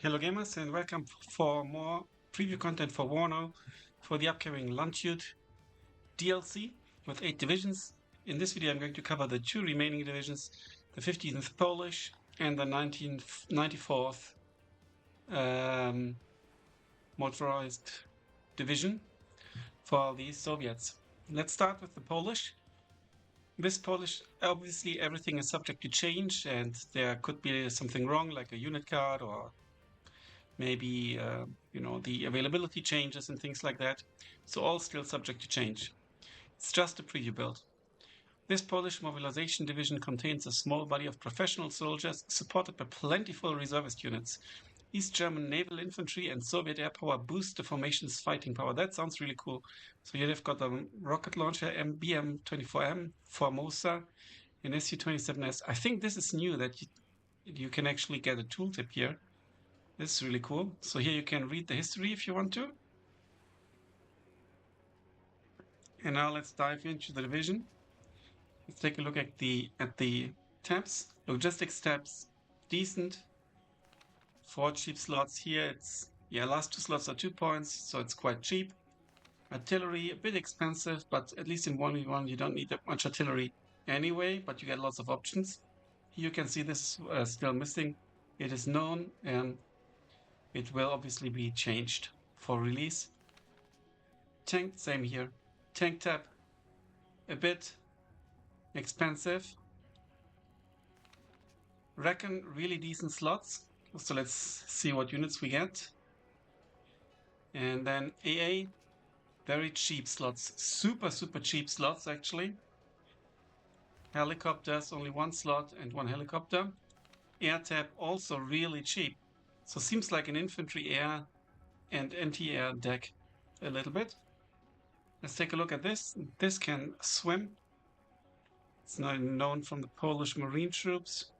Hello gamers and welcome for more preview content for WARNO for the upcoming Landjut DLC with 8 divisions. In this video I'm going to cover the 2 remaining divisions, the 15th Polish and the 94th motorized division for the Soviets. Let's start with the Polish. This Polish, obviously everything is subject to change and there could be something wrong like a unit card or maybe the availability changes and things like that. So all still subject to change. It's just a preview build. This Polish mobilization division contains a small body of professional soldiers supported by plentiful reservist units. East German naval infantry and Soviet air power boost the formation's fighting power. That sounds really cool. So here they've got a rocket launcher BM-24M, Formosa, and Su-27S. I think this is new that you can actually get a tooltip here. This is really cool. So here you can read the history if you want to. And now let's dive into the division. Let's take a look at the tabs. Logistics tabs, decent. 4 cheap slots here. It's last 2 slots are 2 points, so it's quite cheap. Artillery, a bit expensive, but at least in 1v1 you don't need that much artillery anyway, but you get lots of options. Here you can see this is still missing. It is known and it will obviously be changed for release. Tank, same here. Tank tab, a bit expensive. Reckon really decent slots. So let's see what units we get. And then AA, very cheap slots. Super cheap slots actually. Helicopters, only 1 slot and 1 helicopter. Air tab, also really cheap. So seems like an infantry air and anti-air deck a little bit. Let's take a look at this. This can swim. It's now known from the Polish Marine troops.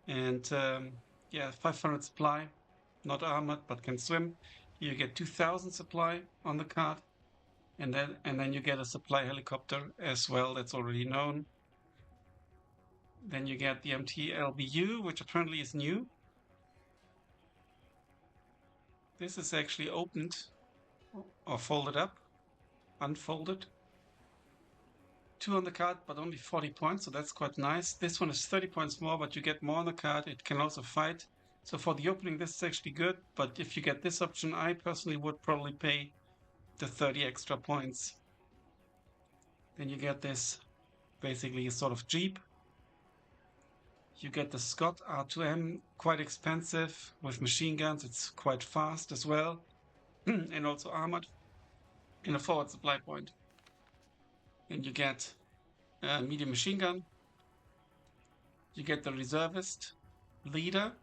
And 500 supply, not armored but can swim. Here you get 2000 supply on the card, and then you get a supply helicopter as well. That's already known. Then you get the MT-LBU, which apparently is new. This is actually opened or folded up, unfolded. 2 on the card, but only 40 points, so that's quite nice. This one is 30 points more, but you get more on the card. It can also fight. So for the opening, this is actually good, but if you get this option, I personally would probably pay the 30 extra points. Then you get this, basically a sort of Jeep. You get the Scott R2M, quite expensive, with machine guns. It's quite fast as well, and also armored, in a forward supply point. And you get a medium machine gun. You get the reservist leader,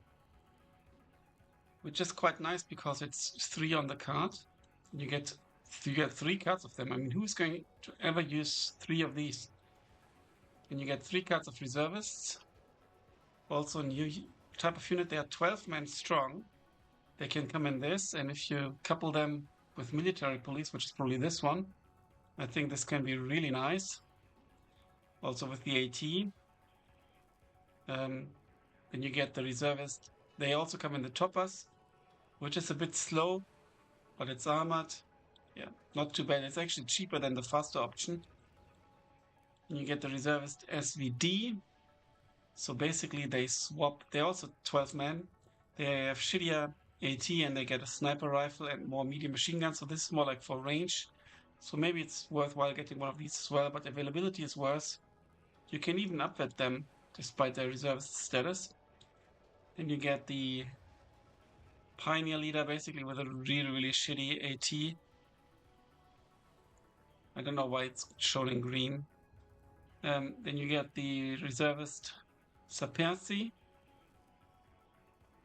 which is quite nice because it's 3 on the card. You get 3 cards of them. I mean, who's going to ever use 3 of these? And you get 3 cards of reservists. Also a new type of unit. They are 12 men strong. They can come in this, and if you couple them with military police, which is probably this one, I think this can be really nice. Also with the AT. Then you get the reservist. They also come in the toppers, which is a bit slow, but it's armored. Yeah, not too bad. It's actually cheaper than the faster option. And you get the reservist SVD. So basically they swap. They're also 12 men. They have shittier AT and they get a sniper rifle and more medium machine guns. So this is more like for range. So maybe it's worthwhile getting one of these as well, but availability is worse. You can even upvet them despite their reservist status. Then you get the Pioneer leader, basically with a really shitty AT. I don't know why it's shown in green. Then you get the reservist Sapersi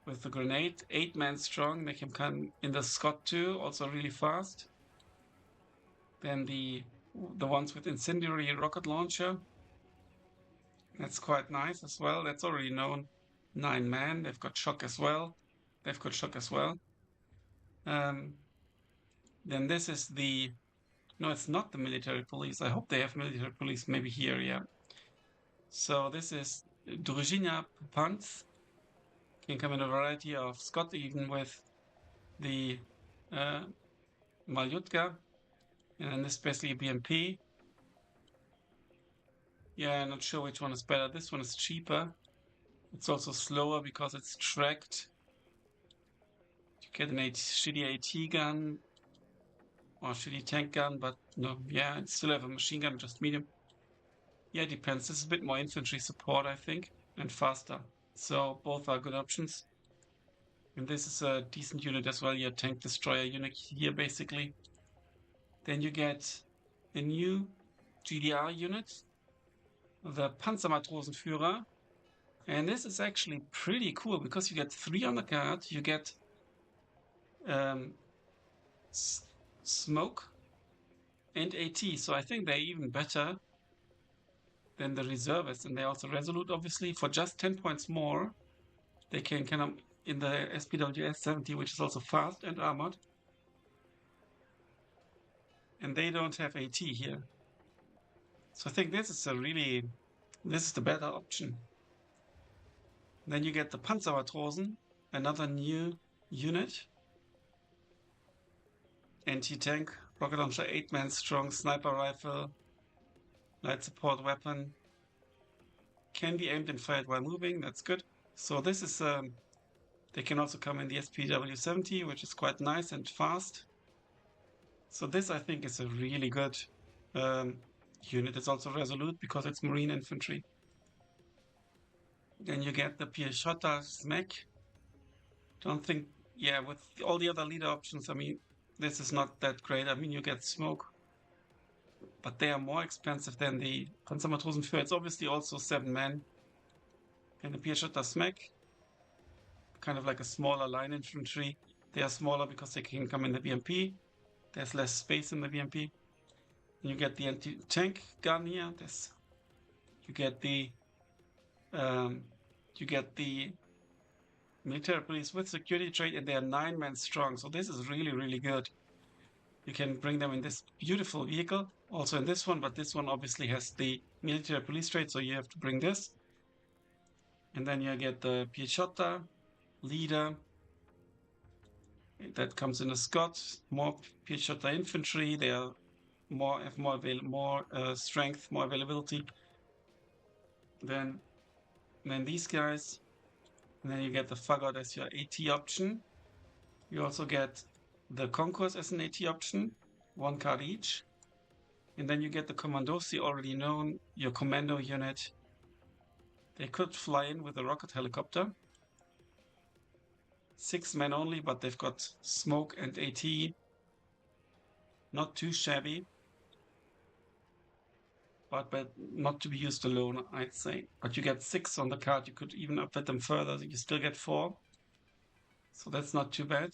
with the grenade, 8 men strong, make him come in the Scott too, also really fast. Then the ones with incendiary rocket launcher. That's quite nice as well. That's already known. 9 men. They've got shock as well. Then this is the... No, it's not the military police. I hope they have military police. Maybe here, yeah. So this is Dywizja Panz. Can come in a variety of Scott, even with the Maljutka, and this is basically a BMP. Yeah, I'm not sure which one is better. This one is cheaper. It's also slower because it's tracked. You get an shitty AT gun or shitty tank gun, but no, yeah, it still have a machine gun, just medium. Yeah, it depends. This is a bit more infantry support, I think, and faster. So both are good options. And this is a decent unit as well. Your tank destroyer unit here, basically. Then you get the new GDR unit, the Panzermatrosenführer. And this is actually pretty cool because you get 3 on the card. You get smoke and AT. So I think they're even better than the reservists. And they're also resolute, obviously. For just 10 points more, they can kind of in the SPWS 70, which is also fast and armored. And they don't have AT here. So I think this is the better option. Then you get the Panzermatrosen, another new unit. Anti-tank, rocket launcher, 8-man strong, sniper rifle, light support weapon. Can be aimed and fired while moving, that's good. So this is, they can also come in the SPW70, which is quite nice and fast. So this, I think, is a really good unit. It's also resolute because it's marine infantry. Then you get the Dywizja Zmech. Don't think, yeah, with all the other leader options, I mean, this is not that great. I mean, you get smoke, but they are more expensive than the Panzermatrosenführer. It's obviously also 7 men. And the Dywizja Zmech, kind of like a smaller line infantry. They are smaller because they can come in the BMP. There's less space in the BMP. And you get the anti-tank gun here. You get the military police with security trait, and they are 9 men strong. So this is really, really good. You can bring them in this beautiful vehicle, also in this one, but this one obviously has the military police trait, so you have to bring this. And then you get the Piechota leader. That comes in a Scott, more Piechota infantry. They are more strength, more availability than these guys. And then you get the Fagot as your AT option. You also get the Concourse as an AT option, 1 card each. And then you get the Commandosi, already known, your commando unit. They could fly in with a rocket helicopter. 6 men only, but they've got smoke and AT. Not too shabby. But not to be used alone, I'd say. But you get 6 on the card. You could even upgrade them further. You still get 4. So that's not too bad.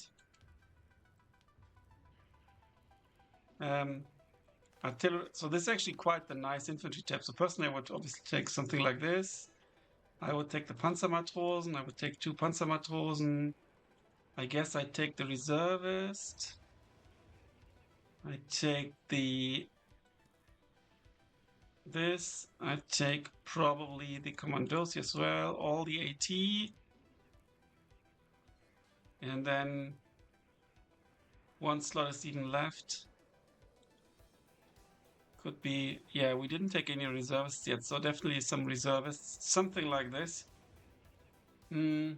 So this is actually quite the nice infantry tab. So personally, I would obviously take something like this. I would take the Panzermatrosen. I would take 2 Panzermatrosen. I guess I'd take the reservist. I take this. I take probably the Commandosi as well, all the AT. And then 1 slot is even left. Could be, yeah, we didn't take any reservists yet, so definitely some reservists, something like this. Maybe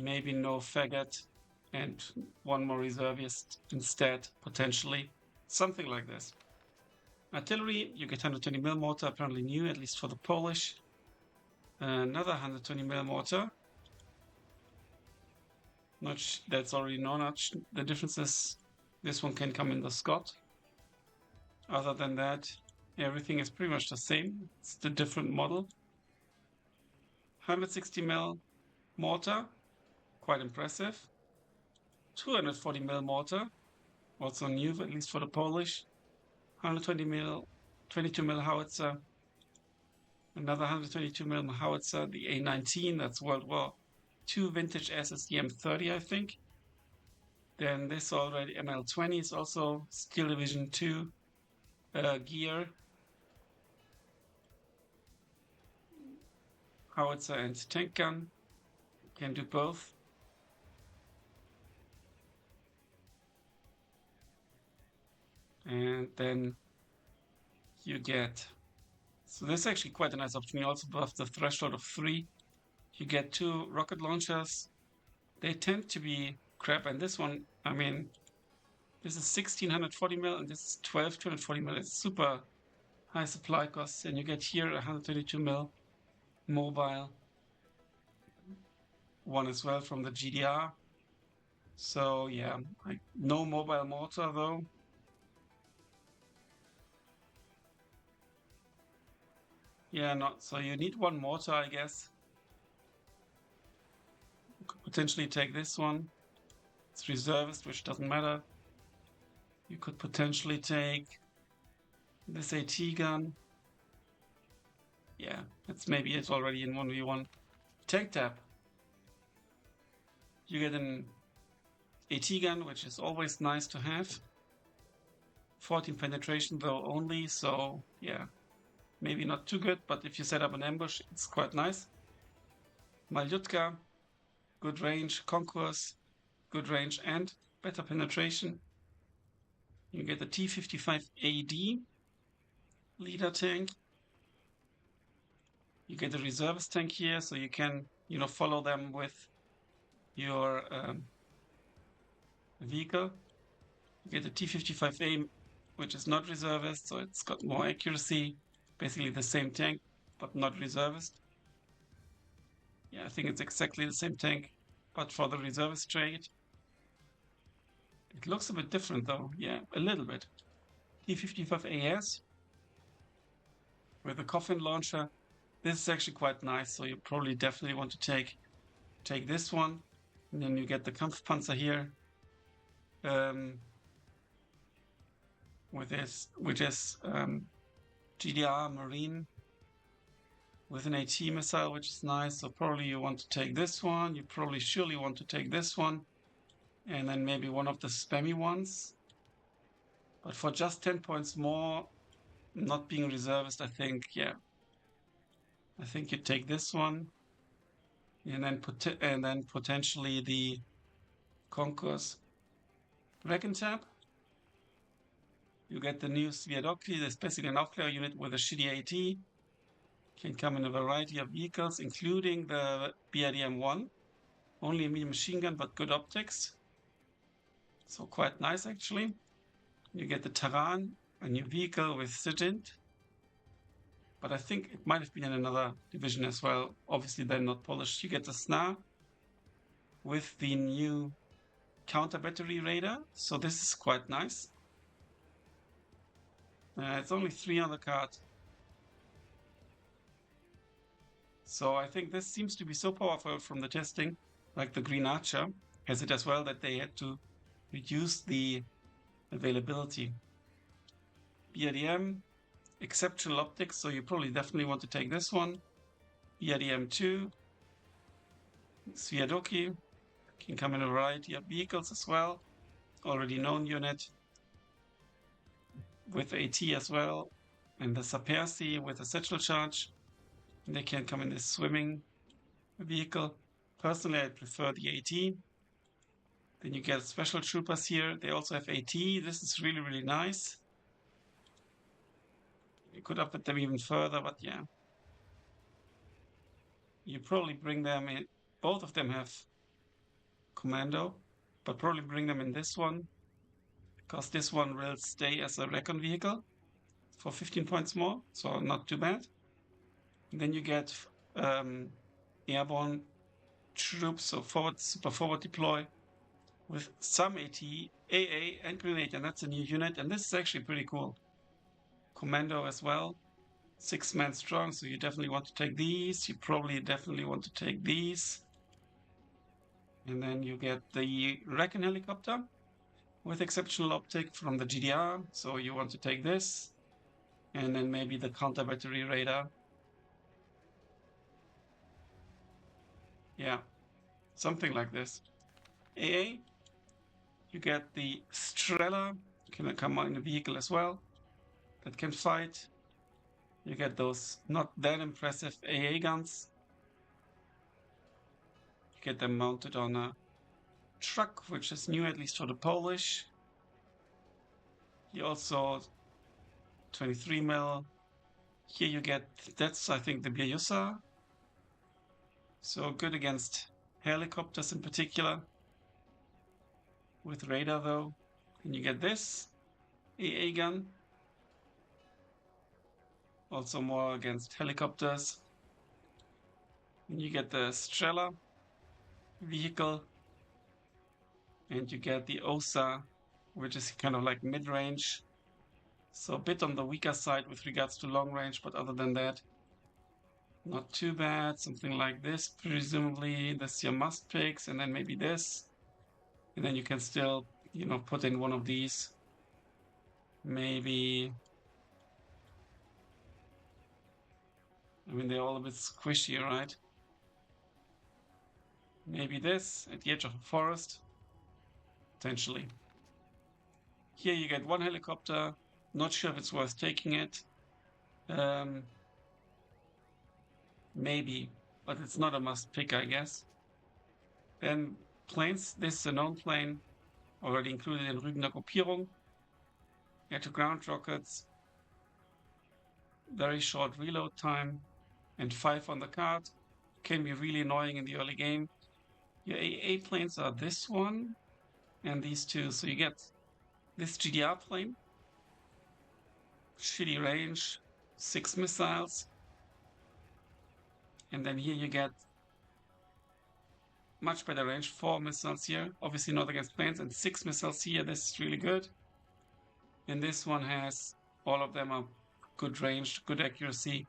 no faggot and 1 more reservist instead, potentially. Something like this. Artillery, you get 120mm mortar, apparently new, at least for the Polish. Another 120mm mortar. That's already known. The difference is this one can come in the Scott. Other than that, everything is pretty much the same. It's the different model. 160mm mortar, quite impressive. 240mm mortar, also new, at least for the Polish. 120mm, 22mm howitzer. Another 122mm howitzer, the A19, that's World War II vintage SSD M30, I think. Then this already ML20 is also Steel Division 2 gear. howitzer and tank gun. Can do both. And then you get, so this is actually quite a nice option. You also above the threshold of 3. You get 2 rocket launchers. They tend to be crap, and this one, I mean, this is 1640 mil and this is 1240 mil. It's super high supply costs, and you get here 132 mil mobile one as well from the GDR. So yeah, no mobile mortar though. Yeah, not so you need one mortar, I guess. You could potentially take this one. It's reservist, which doesn't matter. You could potentially take this AT gun. Yeah, that's maybe it's already in 1v1. Tank tab. You get an AT gun, which is always nice to have. 14 penetration though only, so yeah, maybe not too good, but if you set up an ambush, it's quite nice. Maljutka, good range. Concourse, good range and better penetration. You get the T-55 AD leader tank. You get a reservist tank here, so you can, follow them with your vehicle. You get the T-55A, which is not reservist, so it's got more accuracy. Basically the same tank, but not reservist. Yeah, I think it's exactly the same tank, but for the reservist trade. It looks a bit different though, yeah, a little bit. T-55AS with a coffin launcher. This is actually quite nice, so you probably definitely want to take this one. And then you get the Kampfpanzer here. With this, which is GDR Marine with an AT missile, which is nice. So probably you want to take this one. You probably surely want to take this one. And then maybe one of the spammy ones. But for just 10 points more, not being reservist, I think, yeah. I think you take this one. And then potentially the Concourse Dragon Tab. You get the new Sviadoki, that's basically an Aufklärer unit with a shitty AT. Can come in a variety of vehicles, including the BRDM-1. Only a medium machine gun, but good optics. So quite nice, actually. You get the Taran, a new vehicle with Sigint. But I think it might have been in another division as well. Obviously, they're not polished. You get the Snar with the new counter battery radar. So this is quite nice. It's only 3 on the card. So I think this seems to be so powerful from the testing, like the Green Archer has it as well, that they had to reduce the availability. BRDM, exceptional optics, so you probably definitely want to take this one. BRDM-2, Sviadoki, can come in a variety of vehicles as well. Already known unit with AT as well, and the Sapersi with a satchel charge. They can come in this swimming vehicle. Personally, I prefer the AT. Then you get special troopers here. They also have AT. This is really, really nice. You could up them even further, but yeah. You probably bring them in. Both of them have commando, but probably bring them in this one, because this one will stay as a recon vehicle for 15 points more, so not too bad. And then you get airborne troops, so super forward deploy with some AT, AA, and grenade, and that's a new unit, and this is actually pretty cool. Commando as well, 6-man strong, so you definitely want to take these. You probably definitely want to take these. And then you get the Recon helicopter with exceptional optic from the GDR, so you want to take this. And then maybe the counter battery radar. Yeah, something like this. AA, you get the Strela, can come in a vehicle as well, that can fight. You get those not that impressive AA guns. get them mounted on a truck, which is new, at least for the Polish. He also 23 mil. Here you get, that's I think the Dywizja. So good against helicopters in particular. With radar though. And you get this AA gun. Also more against helicopters. And you get the Strela vehicle. And you get the OSA, which is kind of like mid-range. So a bit on the weaker side with regards to long range, but other than that, not too bad. Something like this, presumably. This your must picks, and then maybe this. And then you can still, you know, put in one of these. Maybe. I mean, they're all a bit squishy, right? Maybe this at the edge of a forest. Potentially. Here you get one helicopter. Not sure if it's worth taking it. Maybe, but it's not a must pick, I guess. Then planes. This is a known plane, already included in Rügener Gruppierung. Air-to-ground rockets. Very short reload time. And 5 on the card. Can be really annoying in the early game. Your AA planes are this one and these two. So you get this GDR plane. Shitty range. 6 missiles. And then here you get much better range. 4 missiles here. Obviously not against planes. And 6 missiles here. This is really good. And this one has, all of them are good range, good accuracy.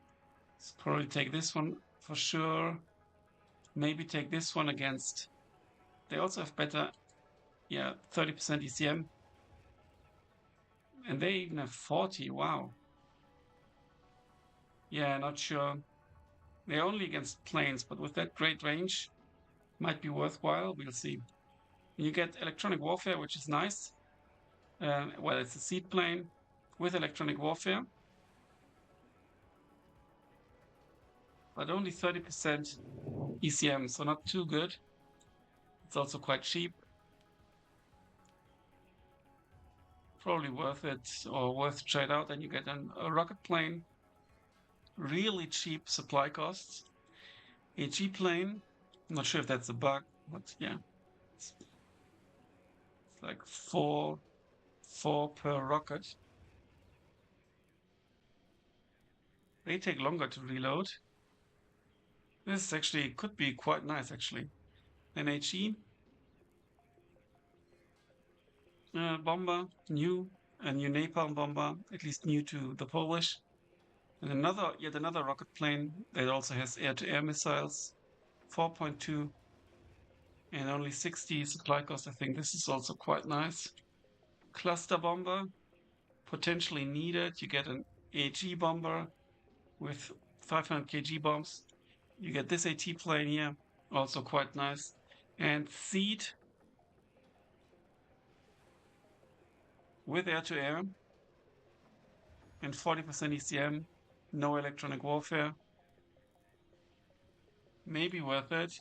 So probably take this one for sure. Maybe take this one against, they also have better, 30% ECM. And they even have 40, wow. Yeah, not sure. They're only against planes, but with that great range, might be worthwhile, we'll see. You get electronic warfare, which is nice. Well, it's a seaplane with electronic warfare. But only 30% ECM, so not too good. It's also quite cheap. Probably worth it, or worth trade out. And you get a rocket plane. Really cheap supply costs. AG plane. I'm not sure if that's a bug, but yeah. It's like four per rocket. They take longer to reload. This actually could be quite nice, actually. Then HE. Bomber, a new napalm bomber, at least new to the Polish. And yet another rocket plane that also has air-to-air missiles. 4.2 and only 60 supply cost. I think this is also quite nice. Cluster bomber, potentially needed. You get an AG bomber with 500 kg bombs. You get this AT plane here, also quite nice. And Seed with air-to-air and 40% ECM, no electronic warfare. Maybe worth it.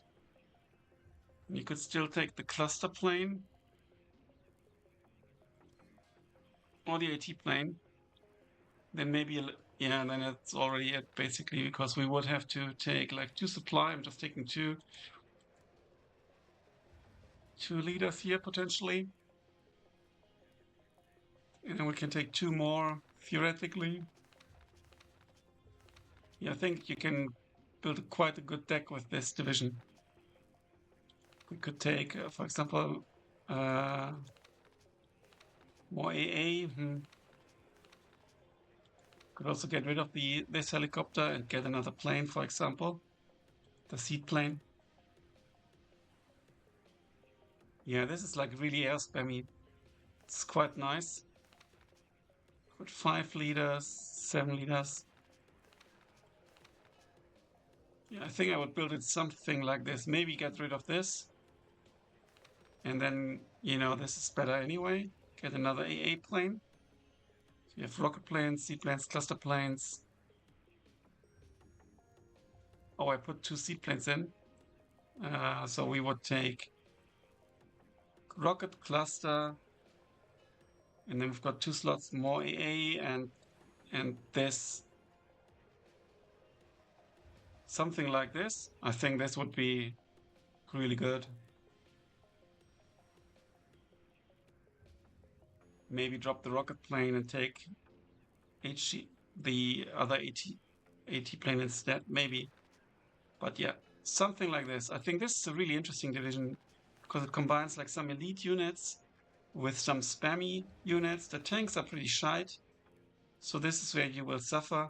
You could still take the cluster plane or the AT plane. Then maybe, then it's already it basically, because we would have to take like 2 supply. I'm just taking 2 leaders here potentially. And then we can take 2 more theoretically. Yeah, I think you can build quite a good deck with this division. We could take, for example, more AA. Could also get rid of this helicopter and get another plane, for example, the seed plane. Yeah, this is like really air spammy. It's quite nice. Put 5 leaders, 7 leaders. Yeah, I think I would build it something like this. Maybe get rid of this. And then, this is better anyway. Get another AA plane. So you have rocket planes, seaplanes, cluster planes. Oh, I put 2 seaplanes in. So we would take rocket cluster, and then we've got 2 slots more AA and this something like this. I think this would be really good. Maybe drop the rocket plane and take the other AT plane instead, maybe. But yeah, something like this. I think this is a really interesting division because it combines like some elite units with some spammy units. The tanks are pretty shite, so this is where you will suffer.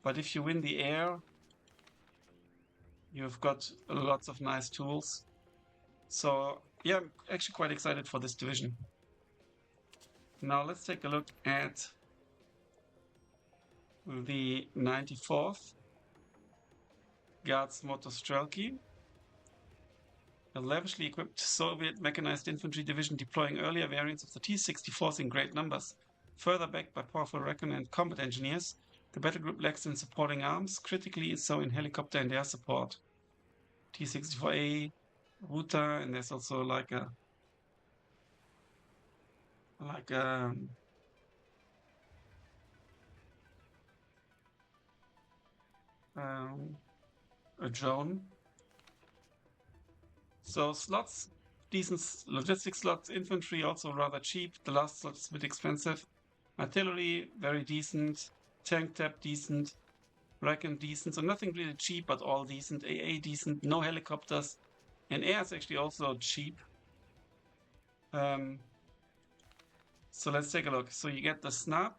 But if you win the air, you've got lots of nice tools. So yeah, I'm actually quite excited for this division. Now let's take a look at the 94th Guards Motostrelki, a lavishly equipped Soviet mechanized infantry division deploying earlier variants of the T-64s in great numbers. Further backed by powerful recon and combat engineers, the battle group lacks in supporting arms, critically so in helicopter and air support. T-64A, Ruta, and there's also like a drone. So slots, decent logistics slots, infantry also rather cheap. The last slot is a bit expensive. Artillery, very decent. Tank tap, decent. Recon, decent. So nothing really cheap, but all decent. AA, decent. No helicopters. And air is actually also cheap. So let's take a look. So you get the snap.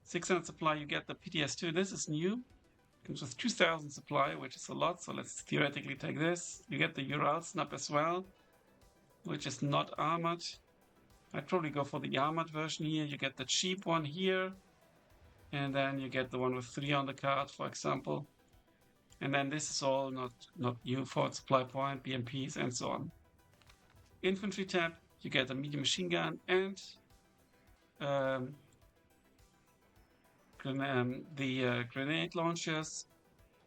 600 supply, you get the PTS2. This is new. Comes with 2,000 supply, which is a lot, so let's theoretically take this. You get the Ural snap as well, which is not armored. I'd probably go for the armored version here. You get the cheap one here, and then you get the one with 3 on the card, for example. And then this is all not new for supply point, BMPs, and so on. Infantry tab, you get a medium machine gun and the grenade launchers.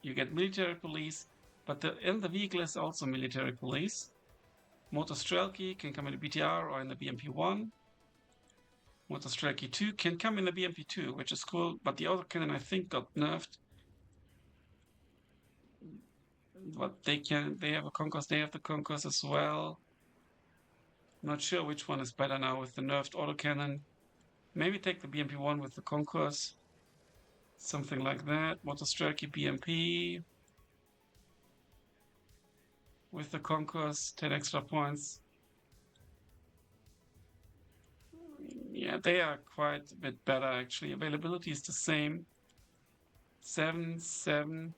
You get military police, but in the vehicle is also military police. Motostrelki can come in the BTR or in the BMP-1. Motostrelki 2 can come in the BMP-2, which is cool, but the autocannon I think got nerfed. But they have a concourse, they have the concourse as well. Not sure which one is better now with the nerfed autocannon. Maybe take the BMP-1 with the concourse. Something like that. Motostrelki BMP with the concourse, 10 extra points. Yeah, they are quite a bit better actually. Availability is the same. 7, 7.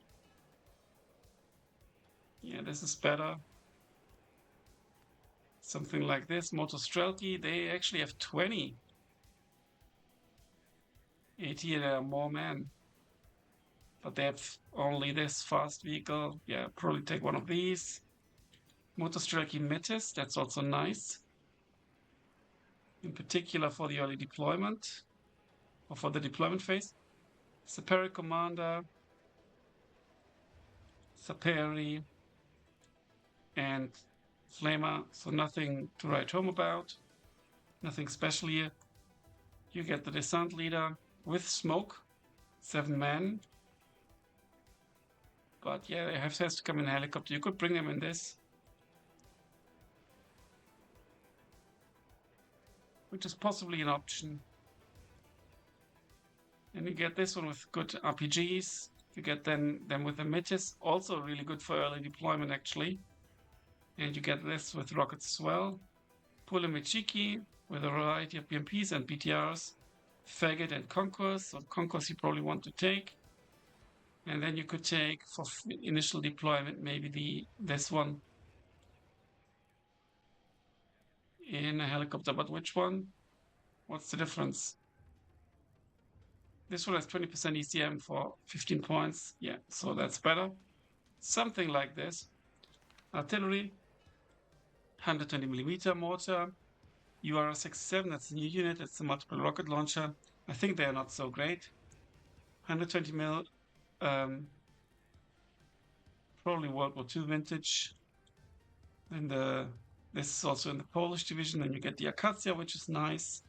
Yeah, this is better. Something like this. Motostrelki, they actually have 20. 80, there are more men. But they have only this fast vehicle. Yeah, probably take one of these. Motostrelki Metis, that's also nice. In particular for the early deployment, or for the deployment phase. Saperi Commander, Saperi, and Flamer, so nothing to write home about. Nothing special here. You get the descent leader with smoke, 7 men. But yeah, it has to come in a helicopter. You could bring them in this, which is possibly an option. And you get this one with good RPGs. You get them with the Metis, also really good for early deployment actually. And you get this with rockets as well. Pulemichiki with a variety of BMPs and BTRs. Faggot and Concourse. So Concourse you probably want to take. And then you could take for initial deployment maybe this one in a helicopter. But which one? What's the difference? This one has 20% ECM for 15 points. Yeah, so that's better. Something like this. Artillery, 120mm mortar. UR-67, that's a new unit. It's a multiple rocket launcher. I think they are not so great. 120mm probably World War II vintage. And this is also in the Polish division. Then you get the Akacja, which is nice,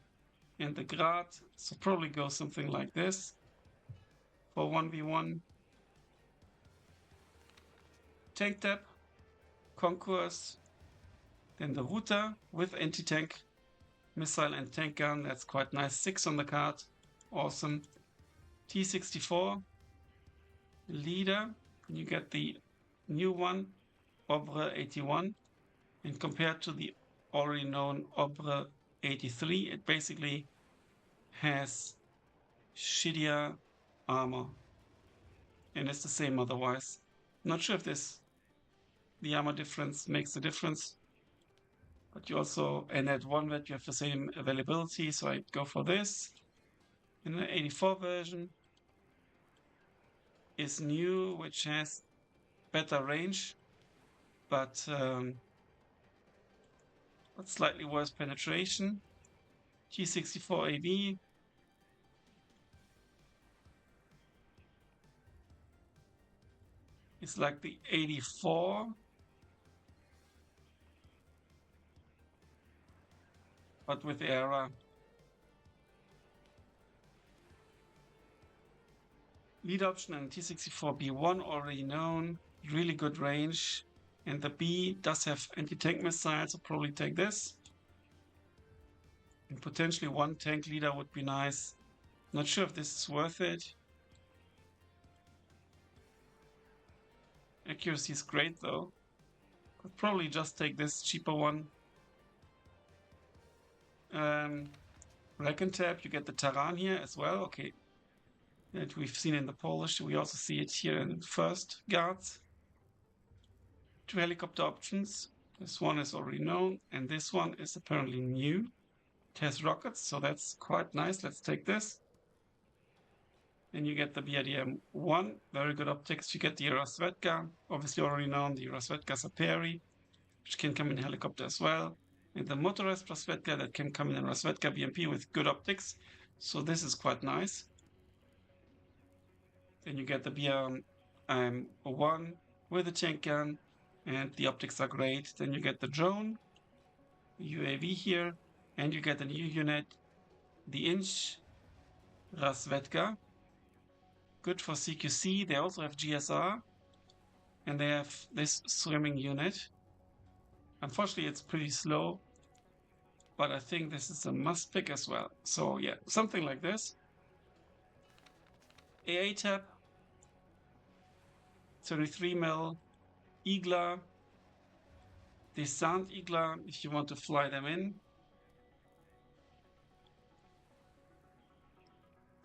and the Grad. So probably go something like this for 1v1. Tank Tab, Concourse, then the Ruta with anti-tank missile and tank gun. That's quite nice. 6 on the card. Awesome. T-64 Leader. You get the new one, Obre 81. And compared to the already known Obre 83, it basically has shittier armor. And it's the same otherwise. Not sure if the armor difference makes a difference. But you also, and at one vet you have the same availability, so I go for this. And the 84 version is new, which has better range, but slightly worse penetration. T-64 AB. It's like the 84. But with error. Lead option and T-64B1 already known. Really good range. And the B does have anti-tank missiles, so probably take this. And potentially one tank leader would be nice. Not sure if this is worth it. Accuracy is great though. Could probably just take this cheaper one. Rack and Tab, you get the Taran here as well. Okay. That we've seen in the Polish. We also see it here in first guards. 2 helicopter options. This one is already known, and this one is apparently new. It has rockets, so that's quite nice. Let's take this. Then you get the BRDM-1, very good optics. You get the Rasvedka, obviously already known, the Rasvedka Saperi, which can come in helicopter as well. And the motorized Rasvedka that can come in a Rasvedka BMP with good optics. So this is quite nice. Then you get the BRM-1 with a tank gun, and the optics are great. Then you get the drone, UAV here, and you get a new unit, the Inch Rasvedka. Good for CQC. They also have GSR, and they have this swimming unit. Unfortunately, it's pretty slow, but I think this is a must pick as well. So yeah, something like this. AA tab, 33 mil, Igla, Descent Igla, if you want to fly them in.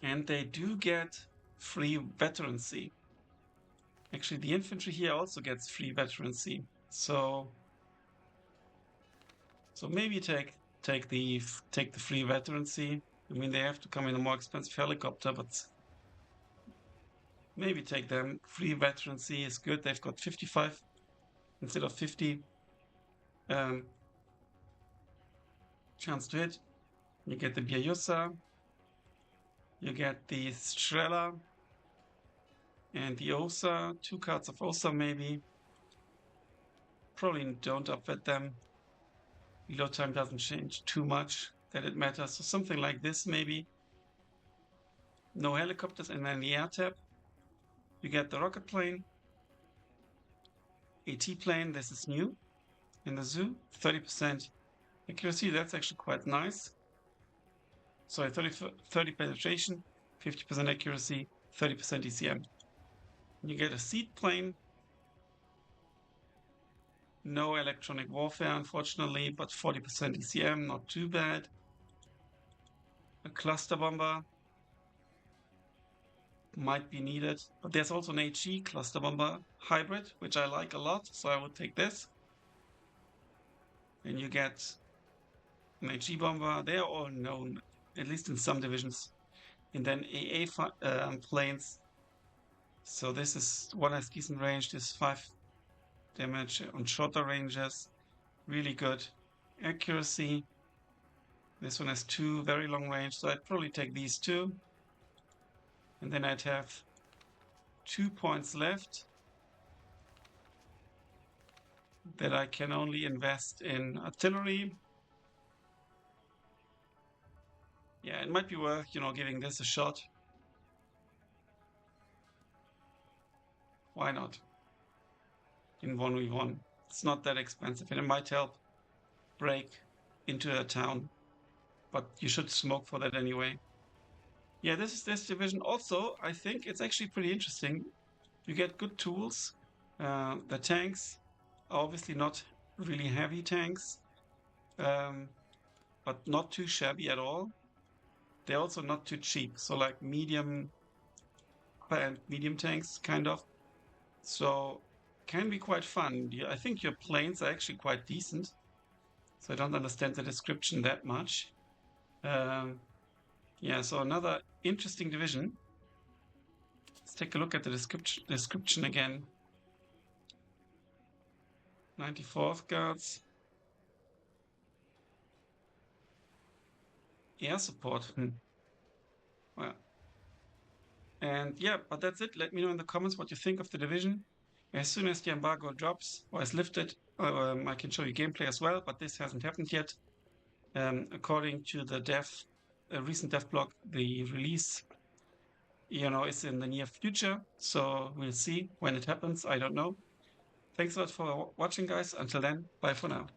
And they do get free veterancy. Actually, the infantry here also gets free veterancy. So maybe take the free veterancy. I mean, they have to come in a more expensive helicopter, but maybe take them. Free veterancy is good. They've got 55 instead of 50 chance to hit. You get the Bialyusa, you get the Strela, and the Osa. 2 cards of Osa maybe. Probably don't upvet them. Reload time doesn't change too much that it matters. So something like this maybe. No helicopters, and then the air tab. You get the rocket plane, AT plane. This is new in the zoo. 30% accuracy. That's actually quite nice. Sorry, 30 penetration, 50% accuracy, 30% ECM. You get a seed plane. No electronic warfare, unfortunately, but 40% ECM, not too bad. A cluster bomber might be needed, but there's also an HE cluster bomber hybrid, which I like a lot, so I would take this. And you get an HE bomber. They are all known, at least in some divisions. And then AA planes. So this is one has decent range. This 5 damage on shorter ranges. Really good accuracy. This one has 2 very long range, so I'd probably take these 2. And then I'd have 2 points left. that I can only invest in artillery. Yeah, it might be worth, giving this a shot. Why not? In 1v1. It's not that expensive and it might help break into a town. But you should smoke for that anyway. Yeah, this division also, I think it's actually pretty interesting. You get good tools. The tanks are obviously not really heavy tanks, but not too shabby at all. They're also not too cheap. So like medium and medium tanks, kind of. So can be quite fun. I think your planes are actually quite decent. So I don't understand the description that much. Um, yeah, so another interesting division. Let's take a look at the description again. 94th Guards. Air support. Well, and yeah, but that's it. Let me know in the comments what you think of the division. As soon as the embargo drops or is lifted, I can show you gameplay as well, but this hasn't happened yet. According to the recent dev blog, the release, is in the near future. So we'll see when it happens. I don't know. Thanks a lot for watching, guys. Until then, bye for now.